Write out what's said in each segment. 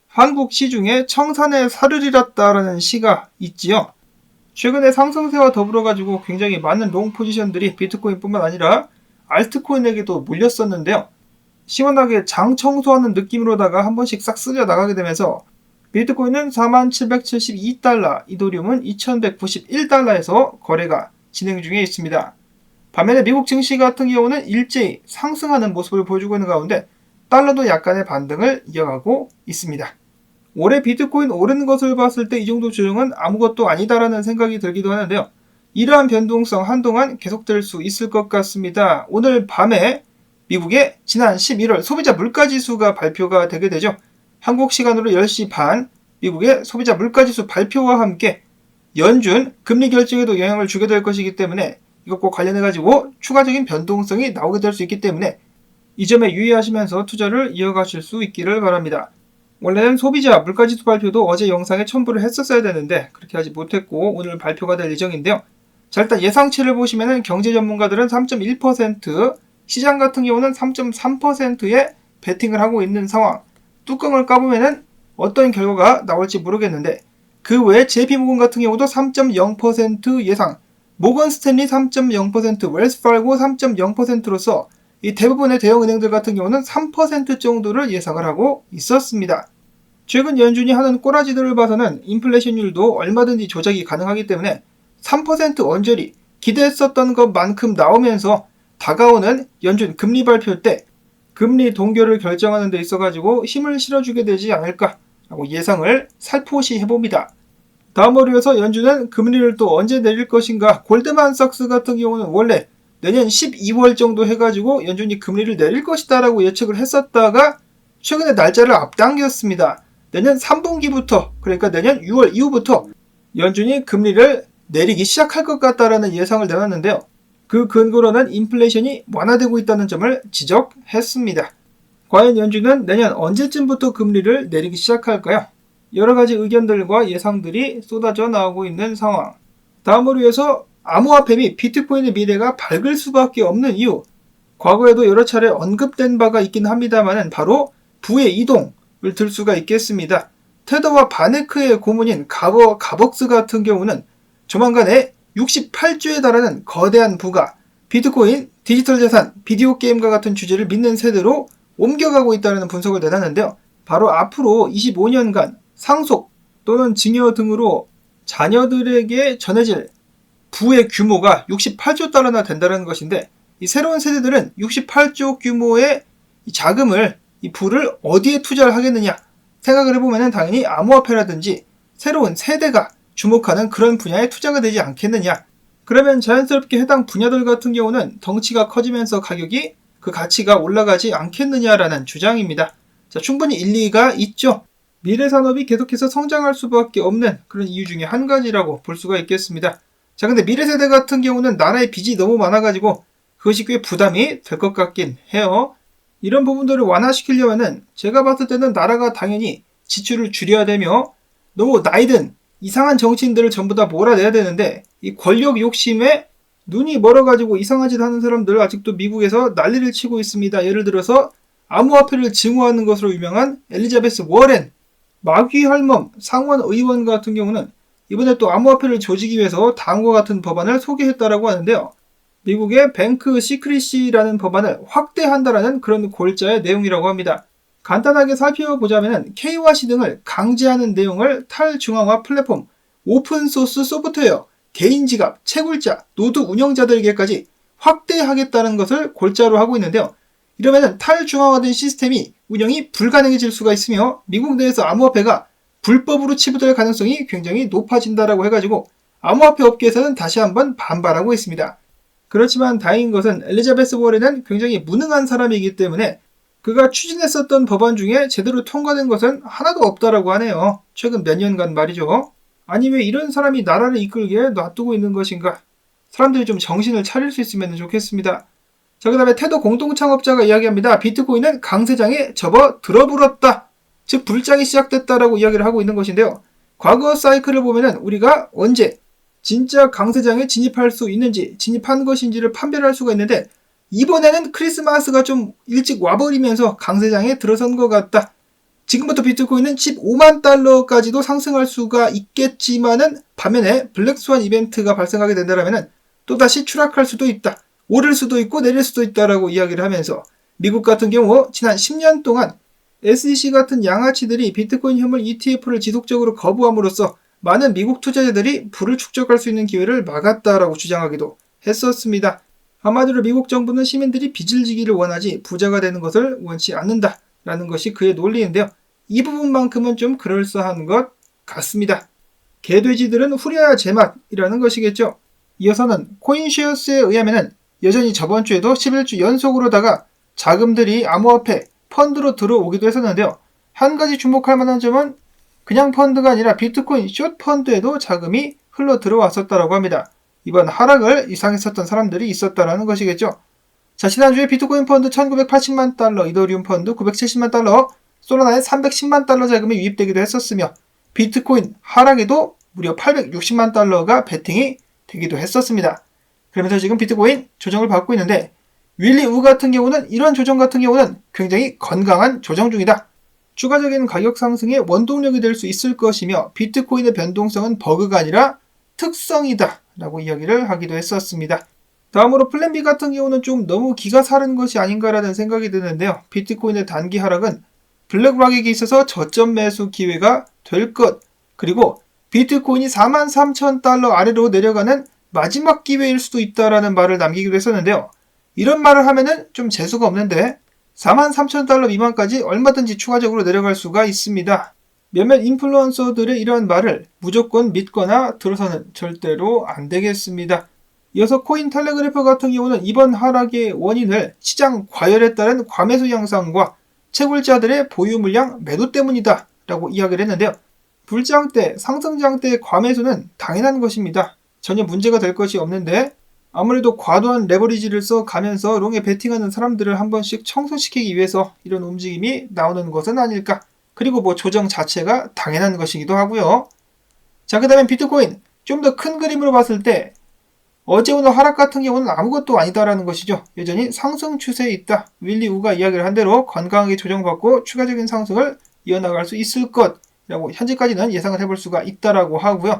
한국 시중에 청산의 살을 잃었다라는 시가 있지요. 최근에 상승세와 더불어 가지고 굉장히 많은 롱 포지션들이 비트코인뿐만 아니라 알트코인에게도 몰렸었는데요. 시원하게 장 청소하는 느낌으로다가 한 번씩 싹 쓸려 나가게 되면서 비트코인은 4772달러, 이더리움은 2191달러에서 거래가 진행 중에 있습니다. 반면에 미국 증시 같은 경우는 일제히 상승하는 모습을 보여주고 있는 가운데 달러도 약간의 반등을 이어가고 있습니다. 올해 비트코인 오른 것을 봤을 때 이 정도 조정은 아무것도 아니다라는 생각이 들기도 하는데요. 이러한 변동성 한동안 계속될 수 있을 것 같습니다. 오늘 밤에 미국의 지난 11월 소비자 물가지수가 발표가 되게 되죠. 한국 시간으로 10시 반 미국의 소비자 물가지수 발표와 함께 연준 금리 결정에도 영향을 주게 될 것이기 때문에 이것과 관련해가지고 추가적인 변동성이 나오게 될 수 있기 때문에 이 점에 유의하시면서 투자를 이어가실 수 있기를 바랍니다. 원래는 소비자 물가지수 발표도 어제 영상에 첨부를 했었어야 되는데 그렇게 하지 못했고 오늘 발표가 될 예정인데요. 자, 일단 예상치를 보시면은 경제 전문가들은 3.1%, 시장 같은 경우는 3.3%에 베팅을 하고 있는 상황. 뚜껑을 까보면은 어떤 결과가 나올지 모르겠는데 그 외에 JP모건 같은 경우도 3.0% 예상, 모건 스탠리 3.0%, 웰스파고 3.0%로서 이 대부분의 대형 은행들 같은 경우는 3% 정도를 예상을 하고 있었습니다. 최근 연준이 하는 꼬라지들을 봐서는 인플레이션율도 얼마든지 조작이 가능하기 때문에 3% 언저리 기대했었던 것만큼 나오면서 다가오는 연준 금리 발표 때 금리 동결을 결정하는 데 있어가지고 힘을 실어주게 되지 않을까라고 예상을 살포시 해봅니다. 다음으로 이어서 연준은 금리를 또 언제 내릴 것인가. 골드만삭스 같은 경우는 원래 내년 12월 정도 해가지고 연준이 금리를 내릴 것이다 라고 예측을 했었다가 최근에 날짜를 앞당겼습니다. 내년 3분기부터 그러니까 내년 6월 이후부터 연준이 금리를 내리기 시작할 것 같다라는 예상을 내놨는데요. 그 근거로는 인플레이션이 완화되고 있다는 점을 지적했습니다. 과연 연준은 내년 언제쯤부터 금리를 내리기 시작할까요? 여러가지 의견들과 예상들이 쏟아져 나오고 있는 상황. 다음으로 해서 암호화폐 및 비트코인의 미래가 밝을 수밖에 없는 이유. 과거에도 여러 차례 언급된 바가 있긴 합니다만 바로 부의 이동을 들 수가 있겠습니다. 테더와 바네크의 고문인 가벅스 같은 경우는 조만간에 68조에 달하는 거대한 부가 비트코인, 디지털 자산, 비디오 게임과 같은 주제를 믿는 세대로 옮겨가고 있다는 분석을 내놨는데요. 바로 앞으로 25년간 상속 또는 증여 등으로 자녀들에게 전해질 부의 규모가 68조 달러나 된다는 것인데 이 새로운 세대들은 68조 규모의 자금을 이 부를 어디에 투자를 하겠느냐 생각을 해보면 당연히 암호화폐라든지 새로운 세대가 주목하는 그런 분야에 투자가 되지 않겠느냐. 그러면 자연스럽게 해당 분야들 같은 경우는 덩치가 커지면서 가격이 그 가치가 올라가지 않겠느냐라는 주장입니다. 자, 충분히 일리가 있죠. 미래 산업이 계속해서 성장할 수밖에 없는 그런 이유 중에 한 가지라고 볼 수가 있겠습니다. 자, 근데 미래 세대 같은 경우는 나라의 빚이 너무 많아가지고 그것이 꽤 부담이 될 것 같긴 해요. 이런 부분들을 완화시키려면은 제가 봤을 때는 나라가 당연히 지출을 줄여야 되며 너무 나이든 이상한 정치인들을 전부 다 몰아내야 되는데 이 권력 욕심에 눈이 멀어가지고 이상한 짓 하는 사람들 아직도 미국에서 난리를 치고 있습니다. 예를 들어서 암호화폐를 증오하는 것으로 유명한 엘리자베스 워렌, 마귀 할멈 상원 의원 같은 경우는 이번에 또 암호화폐를 조지기 위해서 다음과 같은 법안을 소개했다라고 하는데요. 미국의 뱅크 시크릿이라는 법안을 확대한다라는 그런 골자의 내용이라고 합니다. 간단하게 살펴보자면 KYC 등을 강제하는 내용을 탈중앙화 플랫폼, 오픈소스 소프트웨어, 개인 지갑, 채굴자, 노드 운영자들에게까지 확대하겠다는 것을 골자로 하고 있는데요. 이러면 탈중앙화된 시스템이 운영이 불가능해질 수가 있으며 미국 내에서 암호화폐가 불법으로 치부될 가능성이 굉장히 높아진다라고 해가지고 암호화폐 업계에서는 다시 한번 반발하고 있습니다. 그렇지만 다행인 것은 엘리자베스 워렌은 굉장히 무능한 사람이기 때문에 그가 추진했었던 법안 중에 제대로 통과된 것은 하나도 없다라고 하네요. 최근 몇 년간 말이죠. 아니 왜 이런 사람이 나라를 이끌게 놔두고 있는 것인가? 사람들이 좀 정신을 차릴 수 있으면 좋겠습니다. 자, 그 다음에 테더 공동창업자가 이야기합니다. 비트코인은 강세장에 접어 들어불었다. 즉 불장이 시작됐다라고 이야기를 하고 있는 것인데요. 과거 사이클을 보면은 우리가 언제 진짜 강세장에 진입할 수 있는지 진입한 것인지를 판별할 수가 있는데 이번에는 크리스마스가 좀 일찍 와버리면서 강세장에 들어선 것 같다. 지금부터 비트코인은 15만 달러까지도 상승할 수가 있겠지만은 반면에 블랙스완 이벤트가 발생하게 된다면은 또다시 추락할 수도 있다. 오를 수도 있고 내릴 수도 있다라고 이야기를 하면서 미국 같은 경우 지난 10년 동안 SEC 같은 양아치들이 비트코인 현물 ETF를 지속적으로 거부함으로써 많은 미국 투자자들이 부를 축적할 수 있는 기회를 막았다라고 주장하기도 했었습니다. 한마디로 미국 정부는 시민들이 빚을 지기를 원하지 부자가 되는 것을 원치 않는다라는 것이 그의 논리인데요. 이 부분만큼은 좀 그럴싸한 것 같습니다. 개돼지들은 후려야 제맛이라는 것이겠죠. 이어서는 코인쉐어스에 의하면 여전히 저번 주에도 11주 연속으로다가 자금들이 암호화폐 펀드로 들어오기도 했었는데요. 한 가지 주목할 만한 점은 그냥 펀드가 아니라 비트코인 숏 펀드에도 자금이 흘러 들어왔었다고 합니다. 이번 하락을 예상했었던 사람들이 있었다라는 것이겠죠. 자, 지난주에 비트코인 펀드 1980만 달러, 이더리움 펀드 970만 달러, 솔라나에 310만 달러 자금이 유입되기도 했었으며 비트코인 하락에도 무려 860만 달러가 베팅이 되기도 했었습니다. 그러면서 지금 비트코인 조정을 받고 있는데 윌리 우 같은 경우는 이런 조정 같은 경우는 굉장히 건강한 조정 중이다. 추가적인 가격 상승의 원동력이 될 수 있을 것이며 비트코인의 변동성은 버그가 아니라 특성이다 라고 이야기를 하기도 했었습니다. 다음으로 플랜 B 같은 경우는 좀 너무 기가 사른 것이 아닌가라는 생각이 드는데요. 비트코인의 단기 하락은 블랙락에게 있어서 저점 매수 기회가 될 것, 그리고 비트코인이 43,000달러 아래로 내려가는 마지막 기회일 수도 있다라는 말을 남기기도 했었는데요. 이런 말을 하면은 좀 재수가 없는데 43,000달러 미만까지 얼마든지 추가적으로 내려갈 수가 있습니다. 몇몇 인플루언서들의 이러한 말을 무조건 믿거나 들어서는 절대로 안 되겠습니다. 이어서 코인 텔레그래프 같은 경우는 이번 하락의 원인을 시장 과열에 따른 과매수 양상과 채굴자들의 보유 물량 매도 때문이다 라고 이야기를 했는데요. 불장 때, 상승장 때의 과매수는 당연한 것입니다. 전혀 문제가 될 것이 없는데 아무래도 과도한 레버리지를 써가면서 롱에 베팅하는 사람들을 한 번씩 청소시키기 위해서 이런 움직임이 나오는 것은 아닐까. 그리고 뭐 조정 자체가 당연한 것이기도 하고요. 자, 그 다음에 비트코인 좀 더 큰 그림으로 봤을 때 어제 오늘 하락 같은 경우는 아무것도 아니다라는 것이죠. 여전히 상승 추세에 있다. 윌리 우가 이야기를 한 대로 건강하게 조정받고 추가적인 상승을 이어나갈 수 있을 것이라고 현재까지는 예상을 해볼 수가 있다라고 하고요.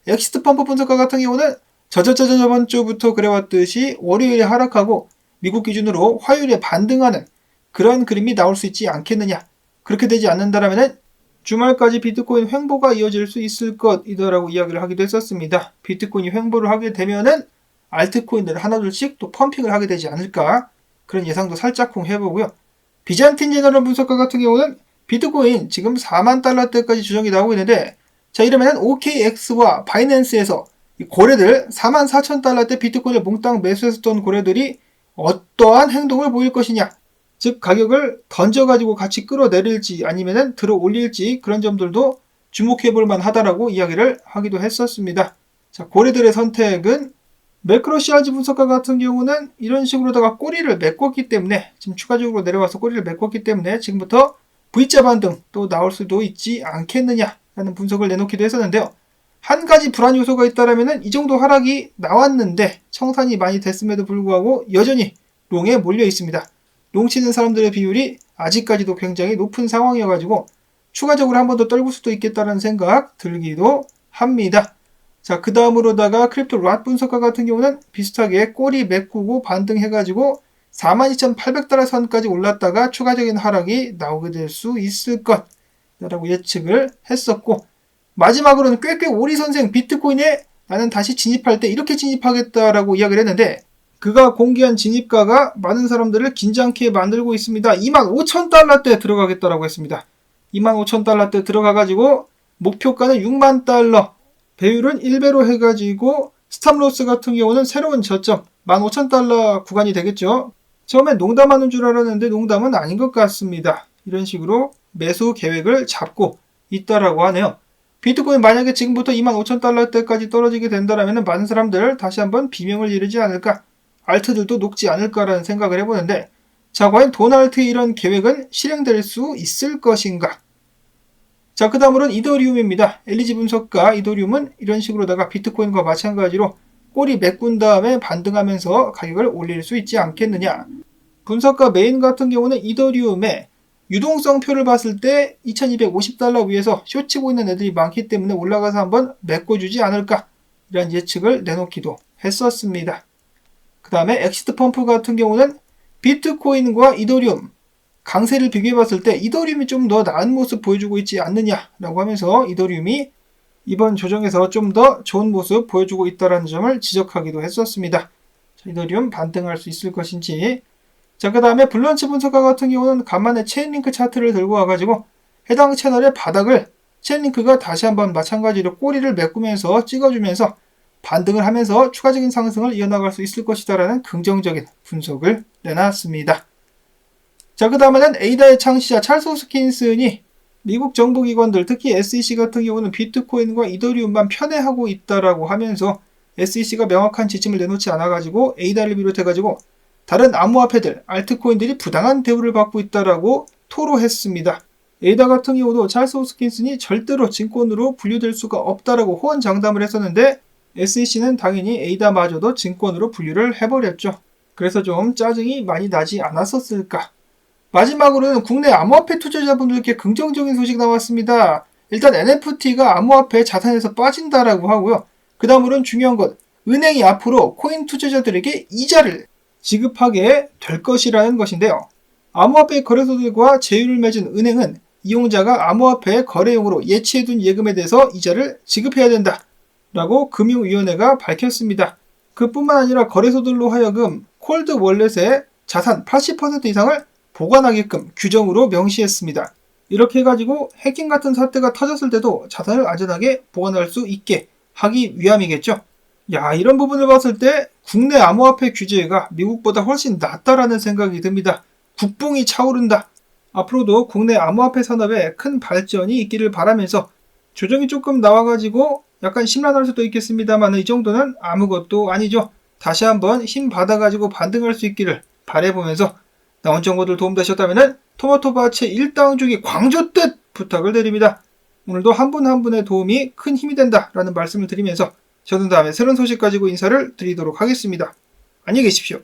엑시트 펌프 분석가 같은 경우는 저번 주부터 그래왔듯이 월요일에 하락하고 미국 기준으로 화요일에 반등하는 그런 그림이 나올 수 있지 않겠느냐. 그렇게 되지 않는다라면 주말까지 비트코인 횡보가 이어질 수 있을 것이다라고 이야기를 하기도 했었습니다. 비트코인이 횡보를 하게 되면은 알트코인들 하나둘씩 또 펌핑을 하게 되지 않을까. 그런 예상도 살짝쿵 해보고요. 비잔틴 제너럴 분석가 같은 경우는 비트코인 지금 4만 달러대까지 조정이 나오고 있는데 자, 이러면은 OKX와 바이낸스에서 고래들 44,000달러대 비트코인을 몽땅 매수했었던 고래들이 어떠한 행동을 보일 것이냐. 즉 가격을 던져가지고 같이 끌어내릴지 아니면은 들어 올릴지 그런 점들도 주목해볼 만하다라고 이야기를 하기도 했었습니다. 자, 고래들의 선택은 매크로시알지 분석가 같은 경우는 이런 식으로다가 꼬리를 메꿨기 때문에 지금 추가적으로 내려와서 꼬리를 메꿨기 때문에 지금부터 V자 반등 또 나올 수도 있지 않겠느냐라는 분석을 내놓기도 했었는데요. 한 가지 불안 요소가 있다라면은 이 정도 하락이 나왔는데 청산이 많이 됐음에도 불구하고 여전히 롱에 몰려 있습니다. 롱 치는 사람들의 비율이 아직까지도 굉장히 높은 상황이어가지고 추가적으로 한 번 더 떨굴 수도 있겠다는 생각 들기도 합니다. 자, 그 다음으로다가 크립토 랏 분석가 같은 경우는 비슷하게 꼬리 메꾸고 반등해가지고 42,800달러 선까지 올랐다가 추가적인 하락이 나오게 될 수 있을 것이라고 예측을 했었고 마지막으로는 꾀꾀 오리 선생 비트코인에 나는 다시 진입할 때 이렇게 진입하겠다라고 이야기를 했는데 그가 공개한 진입가가 많은 사람들을 긴장케 만들고 있습니다. 25,000달러대 들어가겠다라고 했습니다. 25,000달러대 들어가가지고 목표가는 6만 달러, 배율은 1배로 해가지고 스탑로스 같은 경우는 새로운 저점 15,000달러 구간이 되겠죠. 처음엔 농담하는 줄 알았는데 농담은 아닌 것 같습니다. 이런 식으로 매수 계획을 잡고 있다라고 하네요. 비트코인 만약에 지금부터 25,000달러대까지 떨어지게 된다면 많은 사람들 다시 한번 비명을 지르지 않을까, 알트들도 녹지 않을까라는 생각을 해보는데 자, 과연 도널트의 이런 계획은 실행될 수 있을 것인가? 자, 그 다음으로는 이더리움입니다. 엘리지 분석가 이더리움은 이런 식으로다가 비트코인과 마찬가지로 꼬리 메꾼 다음에 반등하면서 가격을 올릴 수 있지 않겠느냐. 분석가 메인 같은 경우는 이더리움의 유동성표를 봤을 때 2250달러 위에서 쇼치고 있는 애들이 많기 때문에 올라가서 한번 메꿔주지 않을까, 이런 예측을 내놓기도 했었습니다. 그 다음에 엑시트 펌프 같은 경우는 비트코인과 이더리움 강세를 비교해봤을 때 이더리움이 좀 더 나은 모습 보여주고 있지 않느냐라고 하면서 이더리움이 이번 조정에서 좀 더 좋은 모습 보여주고 있다는 점을 지적하기도 했었습니다. 자, 이더리움 반등할 수 있을 것인지. 자, 그 다음에 블런치 분석가 같은 경우는 간만에 체인링크 차트를 들고 와가지고 해당 채널의 바닥을 체인링크가 다시 한번 마찬가지로 꼬리를 메꾸면서 찍어주면서 반등을 하면서 추가적인 상승을 이어나갈 수 있을 것이다라는 긍정적인 분석을 내놨습니다. 자, 그 다음에는 에이다의 창시자 찰스 호스킨슨이 미국 정부기관들, 특히 SEC 같은 경우는 비트코인과 이더리움만 편애하고 있다라고 하면서 SEC가 명확한 지침을 내놓지 않아가지고 에이다를 비롯해가지고 다른 암호화폐들, 알트코인들이 부당한 대우를 받고 있다라고 토로했습니다. 에이다 같은 경우도 찰스 호스킨슨이 절대로 증권으로 분류될 수가 없다라고 호언장담을 했었는데 SEC는 당연히 에이다마저도 증권으로 분류를 해버렸죠. 그래서 좀 짜증이 많이 나지 않았었을까. 마지막으로는 국내 암호화폐 투자자분들께 긍정적인 소식 나왔습니다. 일단 NFT가 암호화폐 자산에서 빠진다라고 하고요. 그 다음으로는 중요한 것, 은행이 앞으로 코인 투자자들에게 이자를 지급하게 될 것이라는 것인데요. 암호화폐 거래소들과 제휴를 맺은 은행은 이용자가 암호화폐 거래용으로 예치해둔 예금에 대해서 이자를 지급해야 된다 라고 금융위원회가 밝혔습니다. 그뿐만 아니라 거래소들로 하여금 콜드 월렛에 자산 80% 이상을 보관하게끔 규정으로 명시했습니다. 이렇게 해가지고 해킹 같은 사태가 터졌을 때도 자산을 안전하게 보관할 수 있게 하기 위함이겠죠. 야, 이런 부분을 봤을 때 국내 암호화폐 규제가 미국보다 훨씬 낫다라는 생각이 듭니다. 국뽕이 차오른다. 앞으로도 국내 암호화폐 산업에 큰 발전이 있기를 바라면서 조정이 조금 나와가지고 약간 심란할 수도 있겠습니다만 이 정도는 아무것도 아니죠. 다시 한번 힘 받아가지고 반등할 수 있기를 바라보면서 나온 정보들 도움되셨다면 토마토밭의 일당주기 광조뜻 부탁을 드립니다. 오늘도 한 분 한 분의 도움이 큰 힘이 된다라는 말씀을 드리면서 저는 다음에 새로운 소식 가지고 인사를 드리도록 하겠습니다. 안녕히 계십시오.